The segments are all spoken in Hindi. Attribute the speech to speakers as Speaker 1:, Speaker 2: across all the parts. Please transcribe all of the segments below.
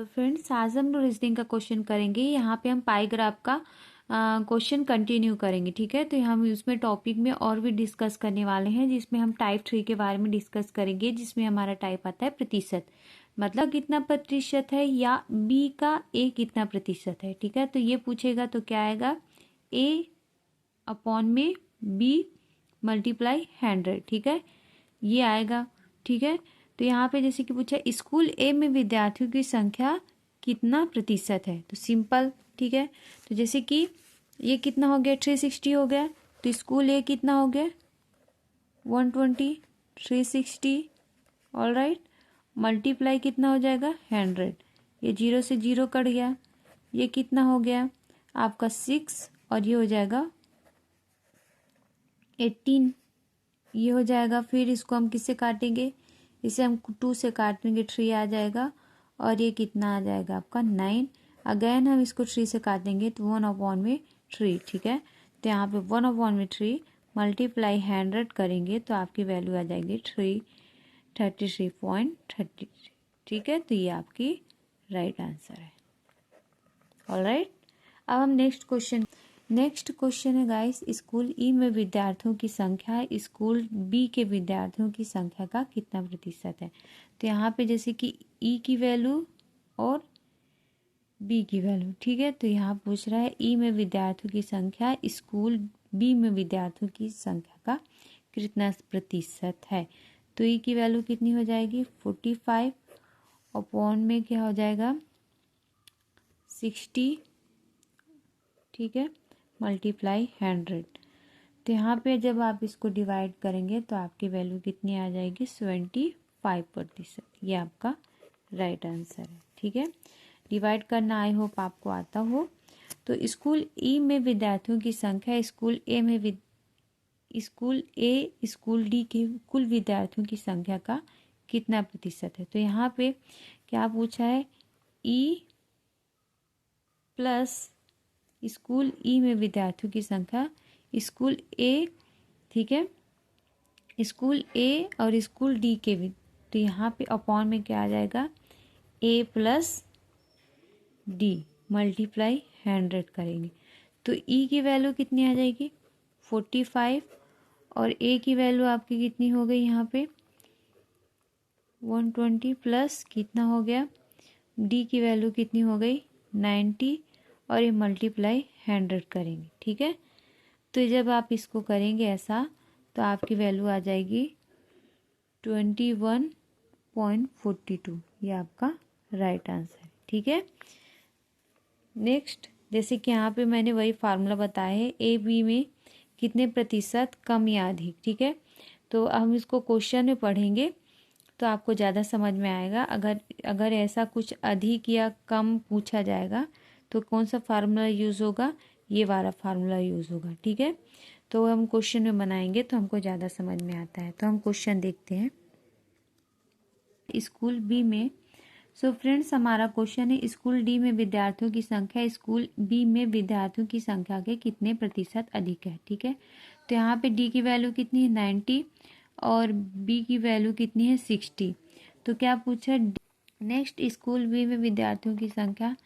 Speaker 1: फ्रेंड्स, आज हम रीजनिंग का क्वेश्चन करेंगे। यहाँ पे हम पाई ग्राफ का क्वेश्चन कंटिन्यू करेंगे, ठीक है। तो हम उसमें टॉपिक में और भी डिस्कस करने वाले हैं, जिसमें हम टाइप 3 के बारे में डिस्कस करेंगे, जिसमें हमारा टाइप आता है प्रतिशत, मतलब कितना प्रतिशत है, या बी का ए कितना प्रतिशत है, ठीक है। तो ये पूछेगा तो क्या आएगा, ए अपॉन में बी मल्टीप्लाई 100, ठीक है, ये आएगा, ठीक है। तो यहाँ पे जैसे कि पूछा स्कूल ए में विद्यार्थियों की संख्या कितना प्रतिशत है, तो सिंपल, ठीक है। तो जैसे कि ये कितना हो गया, 360 हो गया, तो स्कूल ए कितना हो गया, 120, 360, ऑल राइट, मल्टीप्लाई कितना हो जाएगा, 100, ये 0 से 0 कट गया, ये कितना हो गया आपका 6, और ये हो जाएगा 18, ये हो जाएगा। फिर इसको हम किससे काटेंगे, इसे हम 2 से काटेंगे, 3 आ जाएगा, और ये कितना आ जाएगा आपका 9। अगेन हम इसको 3 से काटेंगे तो 1/3, ठीक है। तो यहाँ पे 1/3 मल्टीप्लाई 100 करेंगे तो आपकी वैल्यू आ जाएगी 33.33, ठीक है। तो ये आपकी राइट आंसर है, ऑलराइट। अब हम नेक्स्ट क्वेश्चन है गाइस, स्कूल ई में विद्यार्थियों की संख्या स्कूल बी के विद्यार्थियों की संख्या का कितना प्रतिशत है। तो यहाँ पे जैसे कि ई की वैल्यू और बी की वैल्यू, ठीक है। तो यहाँ पूछ रहा है ई में विद्यार्थियों की संख्या स्कूल बी में विद्यार्थियों की संख्या का कितना प्रतिशत है। तो ई की वैल्यू कितनी हो जाएगी, 45 अपॉन में क्या हो जाएगा 60, ठीक है, मल्टीप्लाई 100। तो यहाँ पे जब आप इसको डिवाइड करेंगे तो आपकी वैल्यू कितनी आ जाएगी, 75%। ये आपका राइट आंसर है, ठीक है। डिवाइड करना आई होप आपको आता हो। तो स्कूल ई में विद्यार्थियों की संख्या स्कूल स्कूल डी के कुल विद्यार्थियों की संख्या का कितना प्रतिशत है। तो यहाँ पे क्या पूछा है, ई प्लस स्कूल ई में विद्यार्थियों की संख्या स्कूल ए, ठीक है, स्कूल ए और स्कूल डी के भी। तो यहाँ पे अपॉन में क्या आ जाएगा, ए प्लस डी मल्टीप्लाई 100 करेंगे तो ई की वैल्यू कितनी आ जाएगी 45, और ए की वैल्यू आपकी कितनी हो गई यहाँ पे 120 प्लस कितना हो गया, डी की वैल्यू कितनी हो गई 90, और ये मल्टीप्लाई 100 करेंगे, ठीक है। तो जब आप इसको करेंगे ऐसा तो आपकी वैल्यू आ जाएगी 21.42, ये आपका राइट आंसर है, ठीक है। नेक्स्ट, जैसे कि यहाँ पे मैंने वही फार्मूला बताया है, ए बी में कितने प्रतिशत कम या अधिक, ठीक है। तो हम इसको क्वेश्चन में पढ़ेंगे तो आपको ज़्यादा समझ में आएगा। अगर ऐसा कुछ अधिक या कम पूछा जाएगा तो कौन सा फार्मूला यूज़ होगा, ये वाला फार्मूला यूज़ होगा, ठीक है। तो हम क्वेश्चन में बनाएंगे तो हमको ज़्यादा समझ में आता है। तो हम क्वेश्चन देखते हैं, स्कूल बी में। सो फ्रेंड्स, हमारा क्वेश्चन है स्कूल डी में विद्यार्थियों की संख्या स्कूल बी में विद्यार्थियों की संख्या के कितने प्रतिशत अधिक है, ठीक है। तो यहाँ पे डी की वैल्यू कितनी है 90 और बी की वैल्यू कितनी है 60। तो क्या पूछा, नेक्स्ट स्कूल बी में विद्यार्थियों की संख्या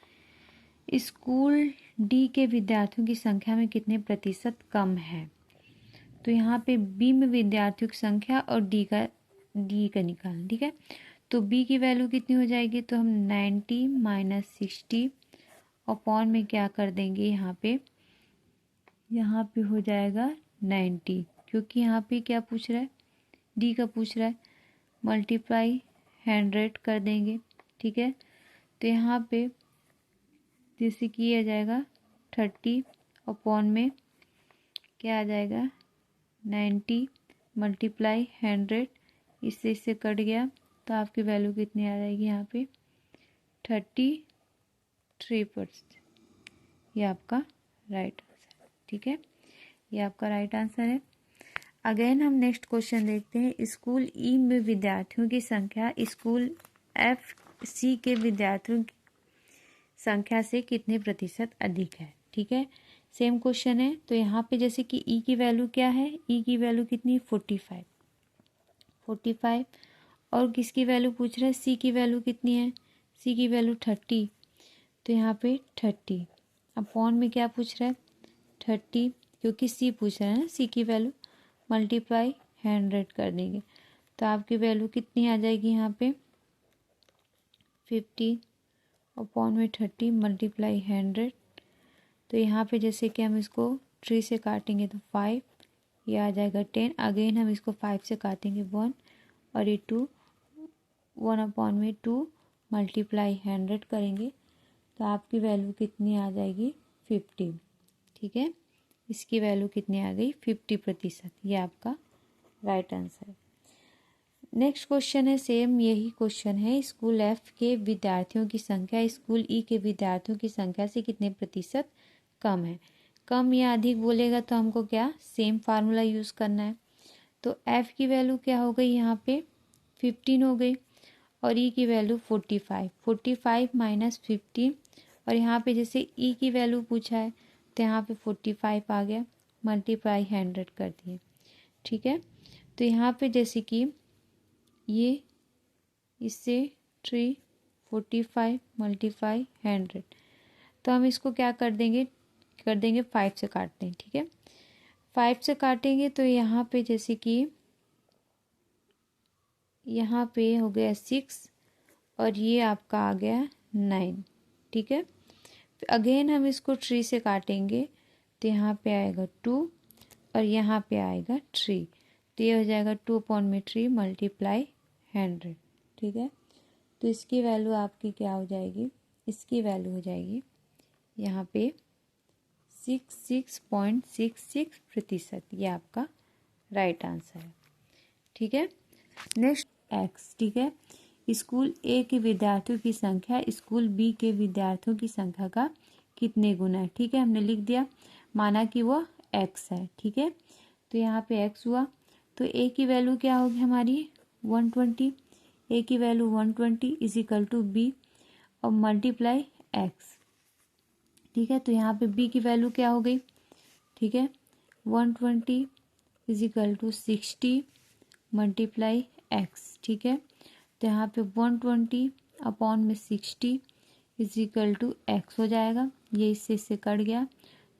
Speaker 1: स्कूल डी के विद्यार्थियों की संख्या में कितने प्रतिशत कम है। तो यहाँ पे बी में विद्यार्थियों की संख्या और डी का निकालना, ठीक है। तो बी की वैल्यू कितनी हो जाएगी, तो हम 90 माइनस 60 अपॉन में क्या कर देंगे, यहाँ पे हो जाएगा 90, क्योंकि यहाँ पे क्या पूछ रहा है, डी का पूछ रहा है, मल्टीप्लाई 100 कर देंगे, ठीक है। तो यहाँ पे जैसे कि ये आ जाएगा 30 अपॉन में क्या आ जाएगा 90 मल्टीप्लाई 100, इससे कट गया तो आपकी वैल्यू कितनी आ जाएगी यहाँ पे 33%। ये आपका राइट आंसर है, ठीक है, ये आपका राइट आंसर है। अगेन हम नेक्स्ट क्वेश्चन देखते हैं, स्कूल ई में विद्यार्थियों की संख्या स्कूल एफ सी के विद्यार्थियों की संख्या से कितने प्रतिशत अधिक है, ठीक है। सेम क्वेश्चन है। तो यहाँ पे जैसे कि ई की वैल्यू क्या है, ई की वैल्यू कितनी 45, और किसकी वैल्यू पूछ रहा है, सी की वैल्यू कितनी है सी की वैल्यू 30, तो यहाँ पे 30 अपॉन में क्या पूछ रहा है 30, क्योंकि सी पूछ रहा है ना, सी की वैल्यू मल्टीप्लाई 100 कर देंगे तो आपकी वैल्यू कितनी आ जाएगी यहाँ पे 50 अपॉन में 30 मल्टीप्लाई 100। तो यहाँ पे जैसे कि हम इसको 3 से काटेंगे तो 5, ये आ जाएगा 10, अगेन हम इसको 5 से काटेंगे 1 और ये 2, 1 अपॉन में 2 मल्टीप्लाई 100 करेंगे तो आपकी वैल्यू कितनी आ जाएगी 50। ठीक है, इसकी वैल्यू कितनी आ गई 50%, ये आपका राइट आंसर है। नेक्स्ट क्वेश्चन है, सेम यही क्वेश्चन है, स्कूल एफ के विद्यार्थियों की संख्या स्कूल ई के विद्यार्थियों की संख्या से कितने प्रतिशत कम है। कम या अधिक बोलेगा तो हमको क्या सेम फार्मूला यूज़ करना है। तो एफ की वैल्यू क्या हो गई यहाँ पे 15 हो गई और ई की वैल्यू 45, 45 माइनस 15 और यहाँ पे जैसे ई की वैल्यू पूछा है तो यहाँ पे 45 आ गया, मल्टीप्लाई 100 कर दिए। ठीक है, तो यहाँ पे जैसे कि ये इससे 3 45 मल्टीप्लाई 100, तो हम इसको क्या कर देंगे 5 से काटते हैं। ठीक है, 5 से काटेंगे तो यहाँ पे जैसे कि यहाँ पे हो गया 6 और ये आपका आ गया 9। ठीक है, अगेन हम इसको 3 से काटेंगे तो यहाँ पे आएगा 2 और यहाँ पे आएगा 3, तो ये हो जाएगा 2 अपॉन में 3 मल्टीप्लाई 100। ठीक है, तो इसकी वैल्यू आपकी क्या हो जाएगी, इसकी वैल्यू हो जाएगी यहाँ पे 66.66%, ये आपका राइट आंसर है। ठीक है, नेक्स्ट एक्स। ठीक है, स्कूल ए के विद्यार्थियों की संख्या स्कूल बी के विद्यार्थियों की संख्या का कितने गुना है। ठीक है, हमने लिख दिया, माना कि वो एक्स है। ठीक है, तो यहाँ पे एक्स हुआ तो ए की वैल्यू क्या होगी हमारी 120, ए की value 120 is equal to B और मल्टीप्लाई एक्स। ठीक है, तो यहाँ पे बी की वैल्यू क्या हो गई, ठीक है 120 is equal to 60 multiply X. ठीक है, तो यहाँ पे 120 अपॉन में 60 इज इक्वल टू एक्स हो जाएगा, ये इससे कट गया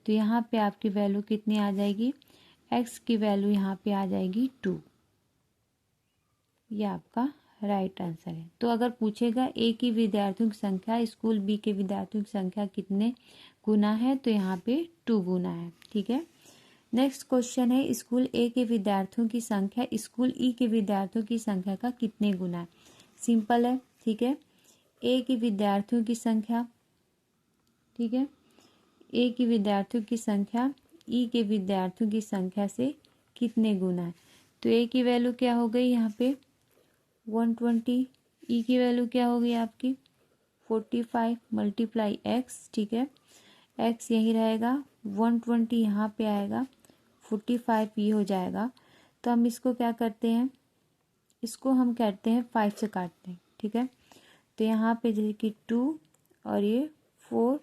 Speaker 1: तो यहाँ पे आपकी वैल्यू कितनी आ जाएगी, एक्स की वैल्यू यहाँ पे आ जाएगी 2, ये आपका राइट आंसर है। तो अगर पूछेगा ए की विद्यार्थियों की संख्या स्कूल बी के विद्यार्थियों की संख्या कितने गुना है तो यहाँ पे 2 गुना है। ठीक है, नेक्स्ट क्वेश्चन है, स्कूल ए के विद्यार्थियों की संख्या स्कूल ई के विद्यार्थियों की संख्या का कितने गुना है। सिंपल है। ठीक है, ए के विद्यार्थियों की संख्या, ठीक है ए की विद्यार्थियों की संख्या ई के विद्यार्थियों की संख्या से कितने गुना है। तो ए की वैल्यू क्या हो गई यहाँ पे 120, ई की वैल्यू क्या हो गई आपकी 45 मल्टीप्लाई एक्स। ठीक है, एक्स यही रहेगा 120 यहाँ पे आएगा 45 ये हो जाएगा, तो हम इसको क्या करते हैं, इसको हम कहते हैं 5 से काटते हैं। ठीक है, तो यहाँ पे जैसे कि 2 और ये 4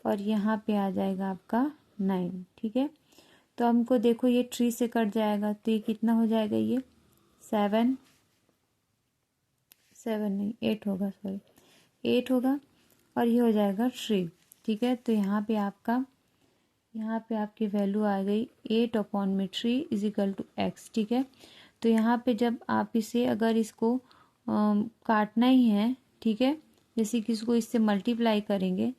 Speaker 1: और यहाँ पे आ जाएगा आपका 9। ठीक है, तो हमको देखो ये 3 से कट जाएगा तो ये कितना हो जाएगा, ये 7 नहीं 8 होगा, सॉरी 8 होगा और ये हो जाएगा 3। ठीक है, तो यहाँ पे आपकी वैल्यू आ गई 8 अपॉन में 3 इज इक्वल टू एक्स। ठीक है, तो यहाँ पे जब आप इसे अगर इसको काटना ही है, ठीक है जैसे कि इसको इससे मल्टीप्लाई करेंगे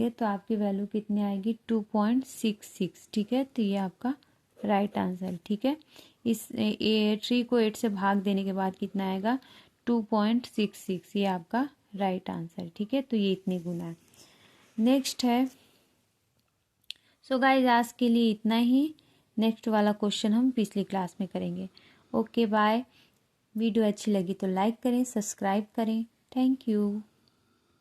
Speaker 1: तो आपकी वैल्यू कितनी आएगी 2.66। ठीक है, तो ये आपका राइट आंसर। ठीक है, इस 3 को 8 से भाग देने के बाद कितना आएगा 2.66, ये आपका राइट आंसर। ठीक है, तो ये इतने गुना है। नेक्स्ट है, सो गाइस आज के लिए इतना ही, नेक्स्ट वाला क्वेश्चन हम पिछली क्लास में करेंगे। ओके बाय, वीडियो अच्छी लगी तो लाइक करें, सब्सक्राइब करें, थैंक यू।